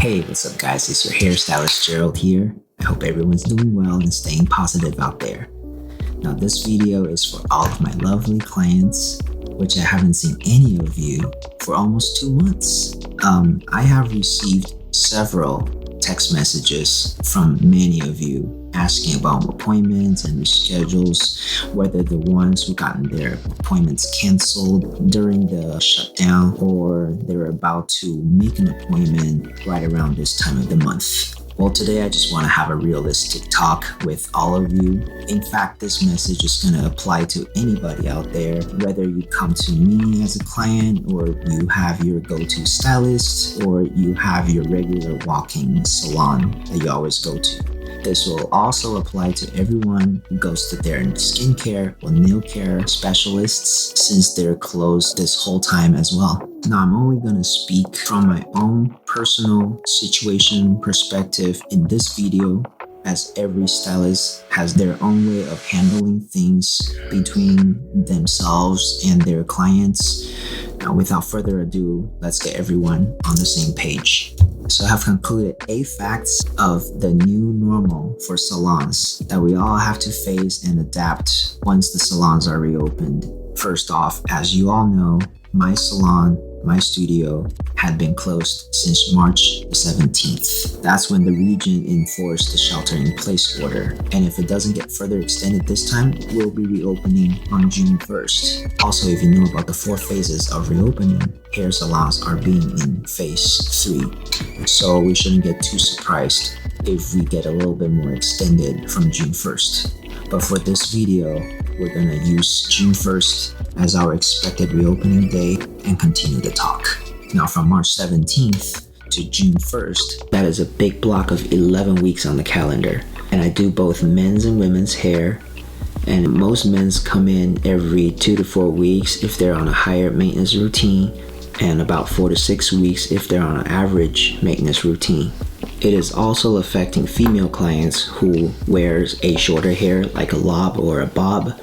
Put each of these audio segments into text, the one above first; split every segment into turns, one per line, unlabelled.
Hey, what's up guys? It's your hairstylist Gerald here. I hope everyone's doing well and staying positive out there. Now this video is for all of my lovely clients, which I haven't seen any of you for almost 2 months. I have received several text messages from many of you asking about appointments and reschedules, whether the ones who gotten their appointments canceled during the shutdown or they're about to make an appointment right around this time of the month. Well, today I just want to have a realistic talk with all of you. In fact, this message is going to apply to anybody out there, whether you come to me as a client or you have your go-to stylist or you have your regular walk-in salon that you always go to. This will also apply to everyone who goes to their skincare or nail care specialists since they're closed this whole time as well. Now, I'm only going to speak from my own personal situation perspective in this video, as every stylist has their own way of handling things between themselves and their clients. Now, without further ado, let's get everyone on the same page. So I have concluded 8 facts of the new normal for salons that we all have to face and adapt once the salons are reopened. First off, as you all know, my salon, my studio, had been closed since March 17th. That's when the region enforced the shelter-in-place order. And if it doesn't get further extended this time, we'll be reopening on June 1st. Also, if you know about the 4 phases of reopening, hair salons are being in phase 3. So we shouldn't get too surprised if we get a little bit more extended from June 1st. But for this video, we're gonna use June 1st as our expected reopening day and continue the talk. Now, from March 17th to June 1st, that is a big block of 11 weeks on the calendar. And I do both men's and women's hair. And most men's come in every 2 to 4 weeks if they're on a higher maintenance routine, and about 4 to 6 weeks if they're on an average maintenance routine. It is also affecting female clients who wears a shorter hair like a lob or a bob,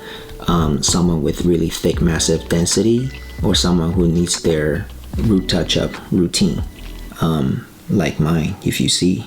someone with really thick massive density, or someone who needs their root touch-up routine, like mine, if you see.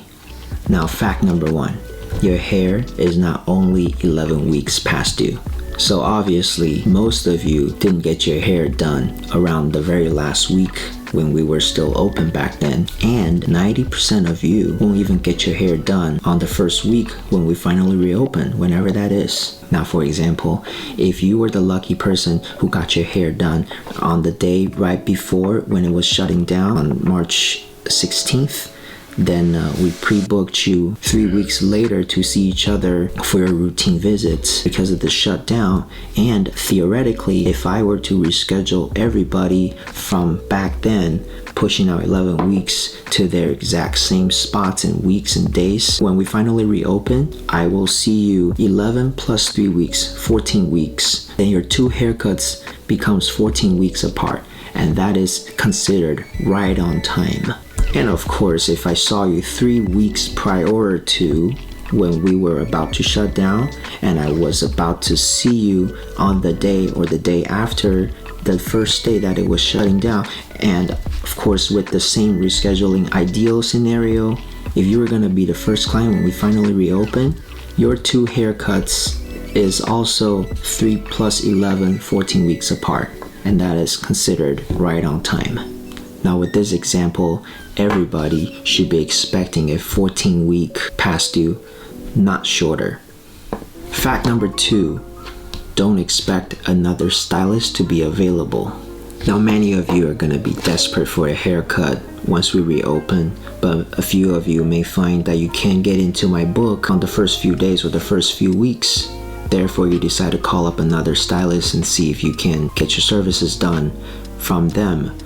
Now, fact number 1, your hair is not only 11 weeks past due. So obviously, most of you didn't get your hair done around the very last week when we were still open back then. And 90% of you won't even get your hair done on the first week when we finally reopen, whenever that is. Now, for example, if you were the lucky person who got your hair done on the day right before when it was shutting down on March 16th, then we pre-booked you 3 weeks later to see each other for your routine visits because of the shutdown. And theoretically, if I were to reschedule everybody from back then, pushing out 11 weeks to their exact same spots and weeks and days, when we finally reopen, I will see you 11 plus 3 weeks, 14 weeks. Then your 2 haircuts becomes 14 weeks apart, and that is considered right on time. And of course, if I saw you 3 weeks prior to when we were about to shut down, and I was about to see you on the day or the day after the first day that it was shutting down, and of course with the same rescheduling ideal scenario, if you were going to be the first client when we finally reopen, your 2 haircuts is also 3 plus 11, 14 weeks apart, and that is considered right on time. Now, with this example, everybody should be expecting a 14-week past due, not shorter. Fact number 2, don't expect another stylist to be available. Now, many of you are going to be desperate for a haircut once we reopen, but a few of you may find that you can't get into my book on the first few days or the first few weeks. Therefore, you decide to call up another stylist and see if you can get your services done from them.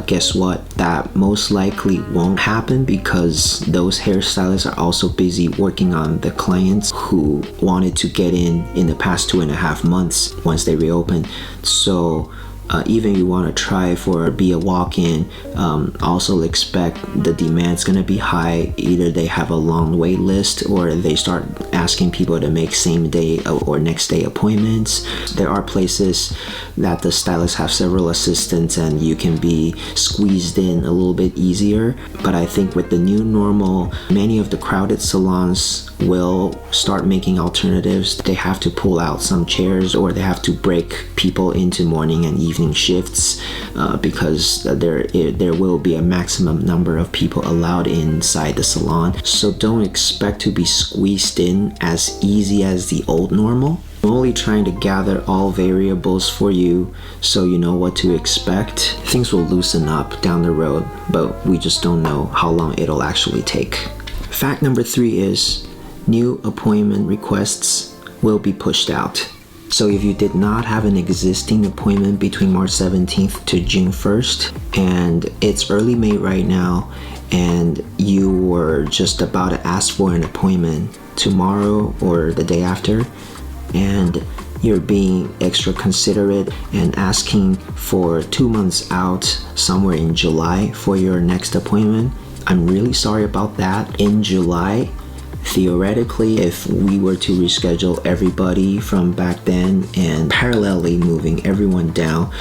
Guess what? That most likely won't happen because those hairstylists are also busy working on the clients who wanted to get in the past 2.5 months once they reopen. So even if you want to try for be a walk-in, also expect the demand's going to be high. Either they have a long wait list or they start asking people to make same day or next day appointments. There are places that the stylists have several assistants and you can be squeezed in a little bit easier. But I think with the new normal, many of the crowded salons will start making alternatives. They have to pull out some chairs or they have to break people into morning and evening shifts because there will be a maximum number of people allowed inside the salon. So don't expect to be squeezed in as easy as the old normal. I'm only trying to gather all variables for you so you know what to expect. Things will loosen up down the road, but we just don't know how long it'll actually take. Fact number 3 is new appointment requests will be pushed out. So if you did not have an existing appointment between March 17th to June 1st, and it's early May right now, and you were just about to ask for an appointment tomorrow or the day after, and you're being extra considerate and asking for 2 months out somewhere in July for your next appointment, I'm really sorry about that. In July, theoretically, if we were to reschedule everybody from back then and parallelly moving everyone down,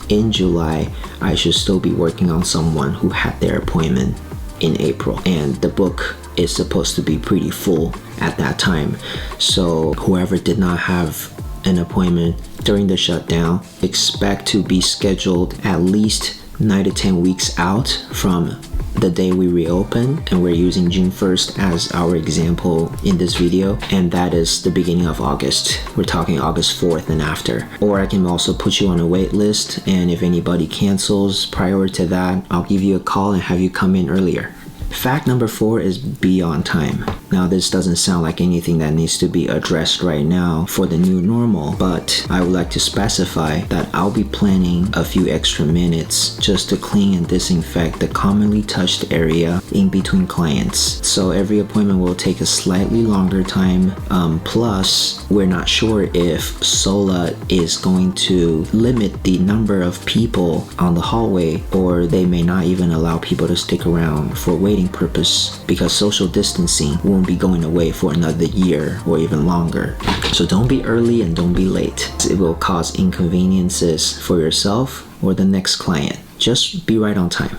in July, I should still be working on someone who had their appointment in April. And the book is supposed to be pretty full at that time. So whoever did not have an appointment during the shutdown, expect to be scheduled at least 9 to 10 weeks out from the day we reopen, and we're using June 1st as our example in this video, and that is the beginning of August. We're talking August 4th and after. Or I can also put you on a wait list, and if anybody cancels prior to that, I'll give you a call and have you come in earlier. Fact number 4 is be on time. Now, this doesn't sound like anything that needs to be addressed right now for the new normal, but I would like to specify that I'll be planning a few extra minutes just to clean and disinfect the commonly touched area in between clients. So every appointment will take a slightly longer time. Plus, we're not sure if SOLA is going to limit the number of people on the hallway, or they may not even allow people to stick around for waiting purpose because social distancing won't be going away for another year or even longer. So don't be early and don't be late. It will cause inconveniences for yourself or the next client. Just be right on time.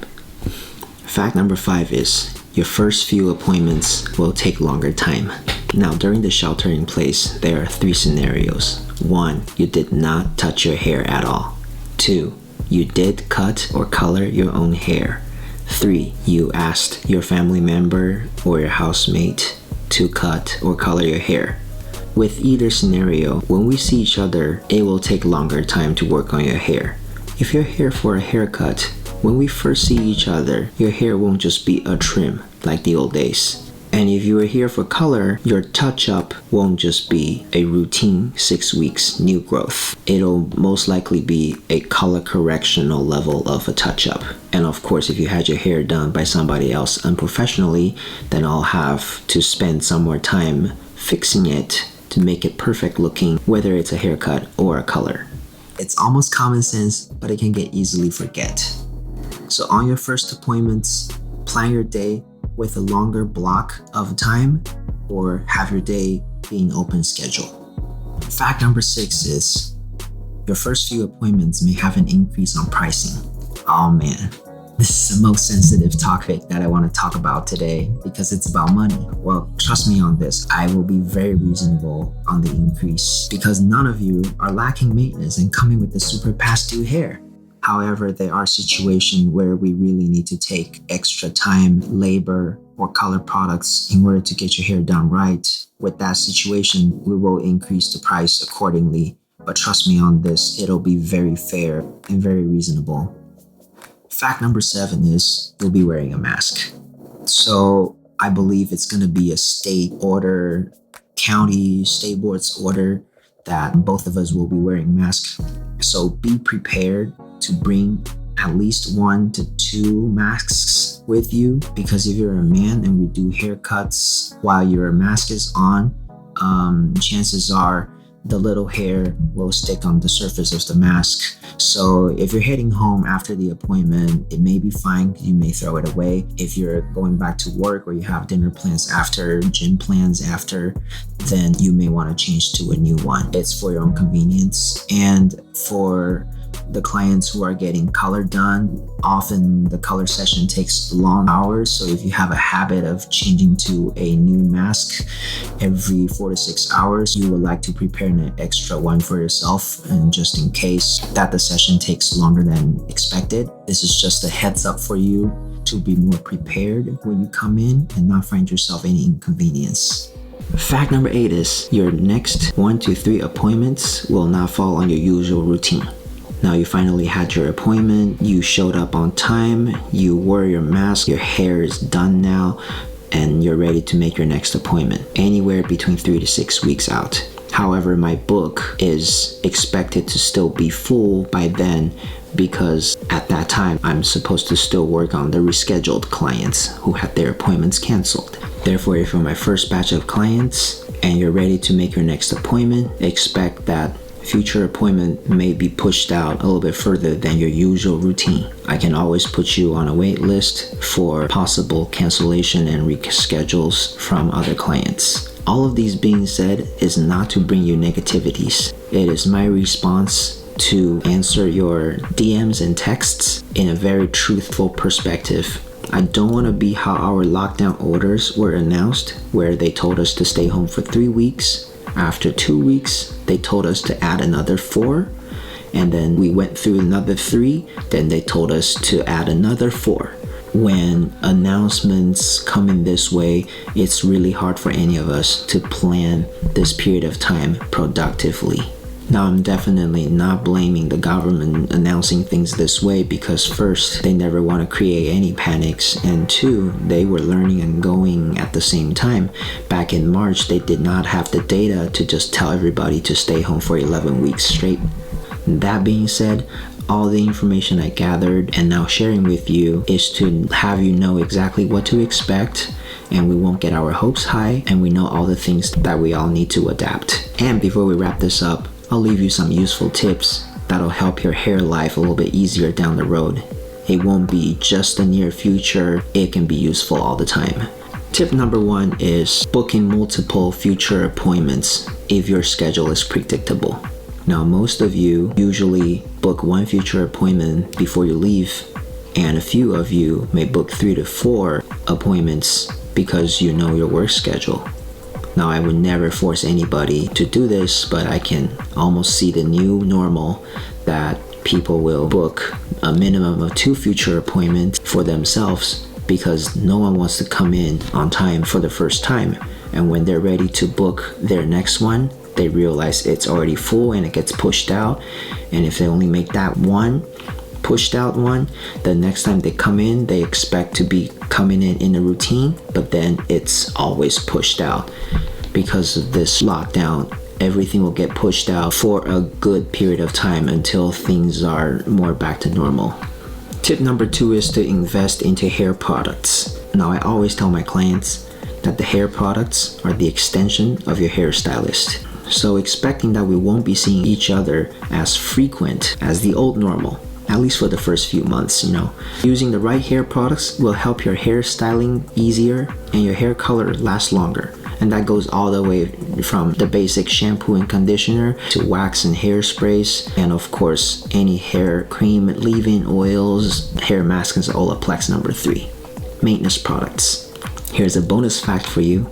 Fact number 5 is your first few appointments will take longer time. Now, during the shelter in place, there are 3 scenarios. 1, you did not touch your hair at all. 2, you did cut or color your own hair. 3, you asked your family member or your housemate to cut or color your hair. With either scenario, when we see each other, it will take longer time to work on your hair. If you're here for a haircut, when we first see each other, your hair won't just be a trim like the old days. And if you are here for color, your touch-up won't just be a routine 6 weeks new growth. It'll most likely be a color correctional level of a touch-up. And of course, if you had your hair done by somebody else unprofessionally, then I'll have to spend some more time fixing it to make it perfect looking, whether it's a haircut or a color. It's almost common sense, but it can get easily forget. So on your first appointments, plan your day with a longer block of time or have your day being open schedule. Fact number 6 is your first few appointments may have an increase on pricing. Oh man, this is the most sensitive topic that I want to talk about today because it's about money. Well, trust me on this, I will be very reasonable on the increase because none of you are lacking maintenance and coming with the super past due hair. However, there are situations where we really need to take extra time, labor, or color products in order to get your hair done right. With that situation, we will increase the price accordingly. But trust me on this, it'll be very fair and very reasonable. Fact number 7 is you'll be wearing a mask. So I believe it's going to be a state order, county, state board's order that both of us will be wearing masks. So be prepared to bring at least 1 to 2 masks with you, because if you're a man and we do haircuts while your mask is on, chances are the little hair will stick on the surface of the mask. So if you're heading home after the appointment, it may be fine. You may throw it away. If you're going back to work or you have dinner plans after, gym plans after, then you may want to change to a new one. It's for your own convenience. And for the clients who are getting color done, often the color session takes long hours. So if you have a habit of changing to a new mask every 4 to 6 hours, you would like to prepare an extra one for yourself, and just in case that the session takes longer than expected. This is just a heads up for you to be more prepared when you come in and not find yourself any inconvenience. Fact number 8 is your next 1 to 3 appointments will not fall on your usual routine. Now you finally had your appointment, you showed up on time, you wore your mask, your hair is done now, and you're ready to make your next appointment, anywhere between 3 to 6 weeks out. However, my book is expected to still be full by then, because at that time I'm supposed to still work on the rescheduled clients who had their appointments canceled. Therefore, if you're my first batch of clients and you're ready to make your next appointment, expect that future appointment may be pushed out a little bit further than your usual routine. I can always put you on a wait list for possible cancellation and reschedules from other clients. All of these being said is not to bring you negativities. It is my response to answer your DMs and texts in a very truthful perspective. I don't want to be how our lockdown orders were announced, where they told us to stay home for 3 weeks. After 2 weeks, they told us to add another 4, and then we went through another 3, then they told us to add another 4. When announcements come in this way, it's really hard for any of us to plan this period of time productively. Now, I'm definitely not blaming the government announcing things this way, because first, they never want to create any panics, and 2, they were learning and going at the same time. Back in March, they did not have the data to just tell everybody to stay home for 11 weeks straight. That being said, all the information I gathered and now sharing with you is to have you know exactly what to expect, and we won't get our hopes high, and we know all the things that we all need to adapt. And before we wrap this up, I'll leave you some useful tips that'll help your hair life a little bit easier down the road. It won't be just the near future, it can be useful all the time. Tip number 1 is booking multiple future appointments if your schedule is predictable. Now, most of you usually book 1 future appointment before you leave, and a few of you may book 3 to 4 appointments because you know your work schedule. Now, I would never force anybody to do this, but I can almost see the new normal that people will book a minimum of 2 future appointments for themselves, because no one wants to come in on time for the first time. And when they're ready to book their next one, they realize it's already full and it gets pushed out. And if they only make that one pushed out one, the next time they come in, they expect to be coming in a routine, but then it's always pushed out. Because of this lockdown, everything will get pushed out for a good period of time until things are more back to normal. Tip number 2 is to invest into hair products. Now, I always tell my clients that the hair products are the extension of your hairstylist. So expecting that we won't be seeing each other as frequent as the old normal, at least for the first few months, Using the right hair products will help your hair styling easier and your hair color last longer. And that goes all the way from the basic shampoo and conditioner to wax and hairsprays, and of course any hair cream, leave-in oils, hair masks, and Olaplex number 3. Maintenance products. Here's a bonus fact for you.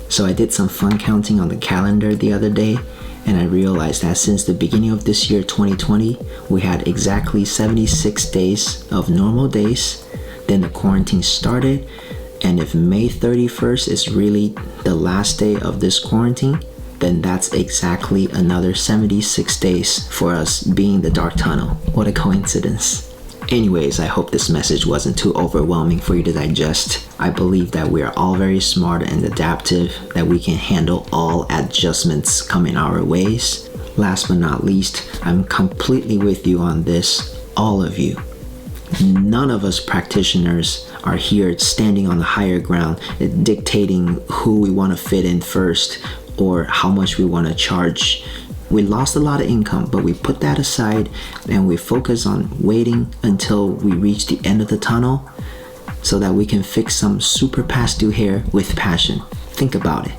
So I did some fun counting on the calendar the other day, and I realized that since the beginning of this year 2020, we had exactly 76 days of normal days. Then the quarantine started, and if May 31st is really the last day of this quarantine, then that's exactly another 76 days for us being in the dark tunnel. What a coincidence. Anyways, I hope this message wasn't too overwhelming for you to digest. I believe that we are all very smart and adaptive, that we can handle all adjustments coming our ways. Last but not least, I'm completely with you on this, all of you. None of us practitioners are here standing on the higher ground, dictating who we want to fit in first or how much we want to charge We lost a lot of income, but we put that aside and we focus on waiting until we reach the end of the tunnel so that we can fix some super past due hair with passion. Think about it.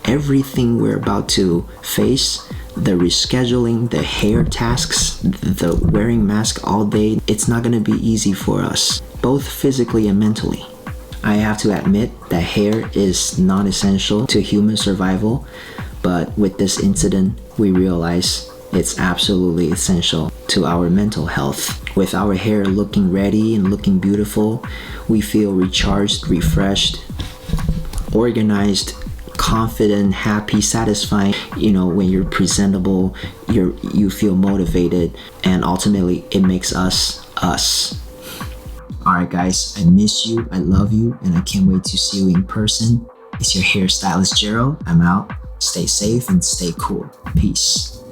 Everything we're about to face, the rescheduling, the hair tasks, the wearing mask all day, it's not going to be easy for us, both physically and mentally. I have to admit that hair is non-essential to human survival, but with this incident, we realize it's absolutely essential to our mental health. With our hair looking ready and looking beautiful, we feel recharged, refreshed, organized, confident, happy, satisfying. When you're presentable, you feel motivated, and ultimately it makes us us. Alright guys, I miss you, I love you, and I can't wait to see you in person. It's your hairstylist Gerald. I'm out. Stay safe and stay cool. Peace.